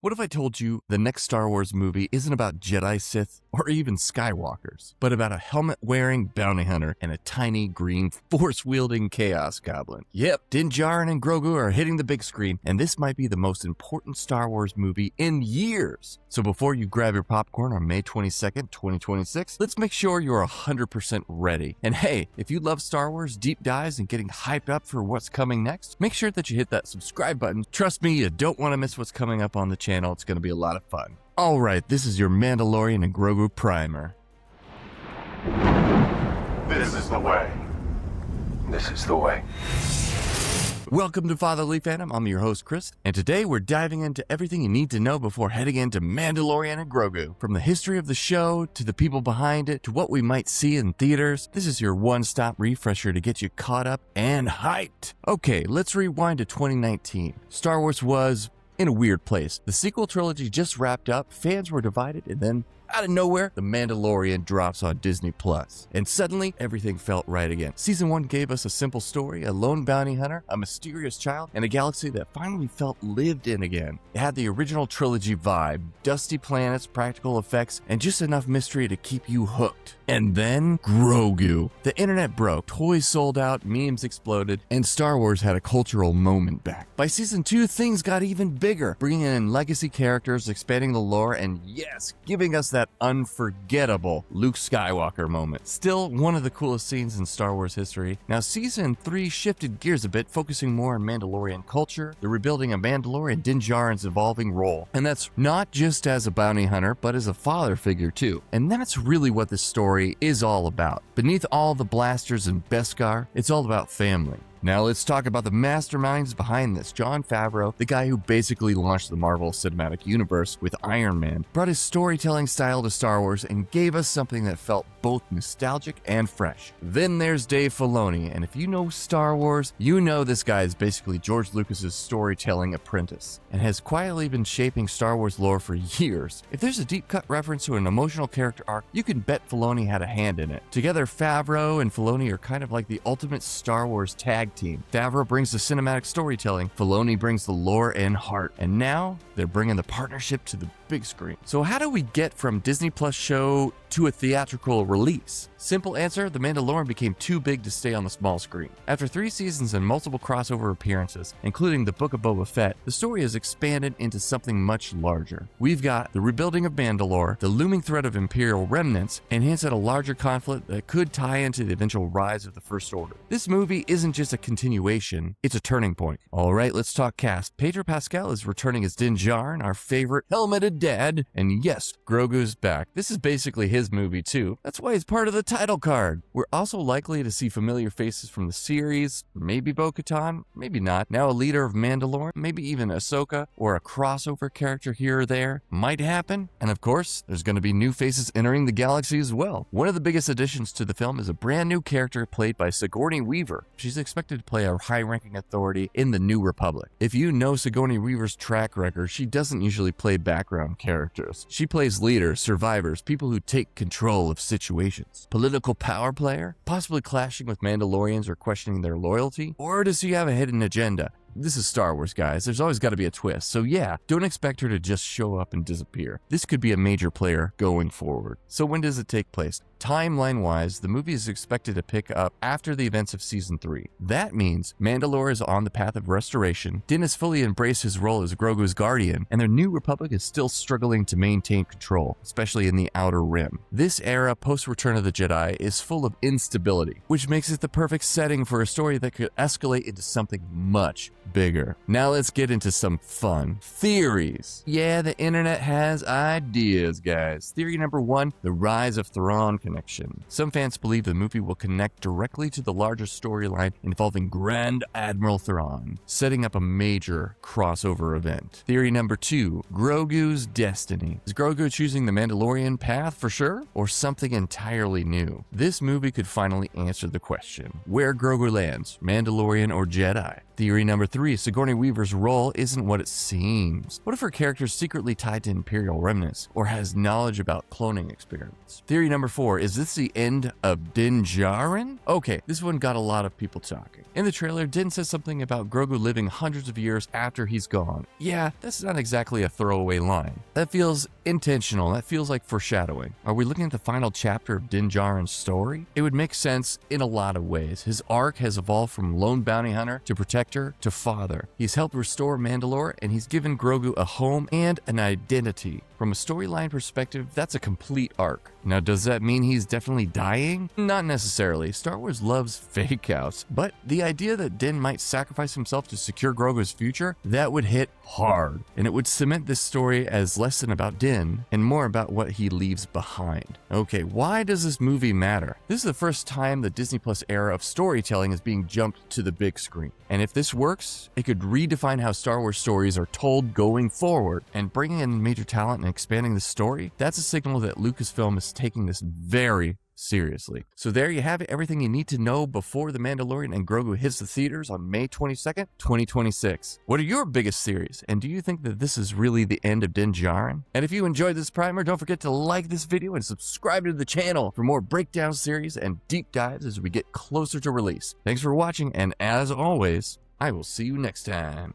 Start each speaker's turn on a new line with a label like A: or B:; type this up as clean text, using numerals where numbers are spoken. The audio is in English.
A: What if I told you the next Star Wars movie isn't about Jedi, Sith, or even Skywalkers, but about a helmet-wearing bounty hunter and a tiny green force-wielding chaos goblin? Yep, Din Djarin and Grogu are hitting the big screen, and this might be the most important Star Wars movie in years. So before you grab your popcorn on May 22nd, 2026, let's make sure you're 100% ready. And hey, if you love Star Wars deep dives and getting hyped up for what's coming next, make sure that you hit that subscribe button. Trust me, you don't want to miss what's coming up on the channel. It's going to be a lot of fun. All right, this is your Mandalorian and Grogu primer.
B: This is the way. This is the way.
A: Welcome to Fatherly Fandom. I'm your host, Chris, and today we're diving into everything you need to know before heading into Mandalorian and Grogu. From the history of the show, to the people behind it, to what we might see in theaters, this is your one-stop refresher to get you caught up and hyped. Okay, let's rewind to 2019. Star Wars was in a weird place. The sequel trilogy just wrapped up, fans were divided, and then out of nowhere, The Mandalorian drops on Disney+. And suddenly, everything felt right again. Season 1 gave us a simple story, a lone bounty hunter, a mysterious child, and a galaxy that finally felt lived in again. It had the original trilogy vibe, dusty planets, practical effects, and just enough mystery to keep you hooked. And then, Grogu. The internet broke, toys sold out, memes exploded, and Star Wars had a cultural moment back. By Season 2, things got even bigger, bringing in legacy characters, expanding the lore, and yes, giving us that unforgettable Luke Skywalker moment. Still one of the coolest scenes in Star Wars history. Now, Season 3 shifted gears a bit, focusing more on Mandalorian culture, the rebuilding of Mandalore, and Din Djarin's evolving role. And that's not just as a bounty hunter, but as a father figure too. And that's really what this story is all about. Beneath all the blasters and Beskar, it's all about family. Now let's talk about the masterminds behind this. Jon Favreau, the guy who basically launched the Marvel Cinematic Universe with Iron Man, brought his storytelling style to Star Wars and gave us something that felt both nostalgic and fresh. Then there's Dave Filoni, and if you know Star Wars, you know this guy is basically George Lucas's storytelling apprentice and has quietly been shaping Star Wars lore for years. If there's a deep cut reference to an emotional character arc, you can bet Filoni had a hand in it. Together, Favreau and Filoni are kind of like the ultimate Star Wars tag team. Favreau brings the cinematic storytelling, Filoni brings the lore and heart, and now they're bringing the partnership to the big screen. So how do we get from Disney Plus show to a theatrical release? Simple answer, The Mandalorian became too big to stay on the small screen. After 3 seasons and multiple crossover appearances, including the Book of Boba Fett, the story has expanded into something much larger. We've got the rebuilding of Mandalore, the looming threat of Imperial remnants, and hints at a larger conflict that could tie into the eventual rise of the First Order. This movie isn't just a continuation, it's a turning point. Alright, let's talk cast. Pedro Pascal is returning as Din Djarin, our favorite helmeted dad, and yes, Grogu's back. This is basically his movie too. That's why he's part of the title card. We're also likely to see familiar faces from the series, maybe Bo-Katan, maybe not. Now a leader of Mandalore, maybe even Ahsoka, or a crossover character here or there. Might happen. And of course, there's going to be new faces entering the galaxy as well. One of the biggest additions to the film is a brand new character played by Sigourney Weaver. She's expected to play a high-ranking authority in the New Republic. If you know Sigourney Weaver's track record, she doesn't usually play background characters. She plays leaders, survivors, people who take control of situations. Political power player, possibly clashing with Mandalorians or questioning their loyalty? Or does she have a hidden agenda? This is Star Wars, guys. There's always got to be a twist. So yeah, don't expect her to just show up and disappear. This could be a major player going forward. So when does it take place? Timeline-wise, the movie is expected to pick up after the events of Season 3. That means Mandalore is on the path of restoration, Din has fully embraced his role as Grogu's guardian, and the New Republic is still struggling to maintain control, especially in the Outer Rim. This era, post-Return of the Jedi, is full of instability, which makes it the perfect setting for a story that could escalate into something much bigger. Now let's get into some fun theories. Yeah, the internet has ideas, guys. Theory number 1, the rise of Thrawn connection. Some fans believe the movie will connect directly to the larger storyline involving Grand Admiral Thrawn, setting up a major crossover event. Theory number 2, Grogu's destiny. Is Grogu choosing the Mandalorian path for sure, or something entirely new? This movie could finally answer the question, where Grogu lands, Mandalorian or Jedi. Theory number 3, Sigourney Weaver's role isn't what it seems. What if her character's secretly tied to Imperial remnants, or has knowledge about cloning experiments? Theory number 4, is this the end of Din Djarin? Okay, this one got a lot of people talking. In the trailer, Din says something about Grogu living hundreds of years after he's gone. Yeah, that's not exactly a throwaway line. That feels intentional. That feels like foreshadowing. Are we looking at the final chapter of Din Djarin's story? It would make sense in a lot of ways. His arc has evolved from lone bounty hunter to protector to father. He's helped restore Mandalore, and he's given Grogu a home and an identity. From a storyline perspective, that's a complete arc. Now, does that mean he's definitely dying? Not necessarily. Star Wars loves fake outs, but the idea that Din might sacrifice himself to secure Grogu's future, that would hit hard, and it would cement this story as less than about Din and more about what he leaves behind. Okay, why does this movie matter? This is the first time the Disney Plus era of storytelling is being jumped to the big screen. And if this works, it could redefine how Star Wars stories are told going forward. And bringing in major talent and expanding the story, that's a signal that Lucasfilm is taking this very seriously. So there you have it, everything you need to know before The Mandalorian and Grogu hits the theaters on May 22nd, 2026. What are your biggest theories? And do you think that this is really the end of Din Djarin? And if you enjoyed this primer, don't forget to like this video and subscribe to the channel for more breakdown series and deep dives as we get closer to release. Thanks for watching, and as always, I will see you next time.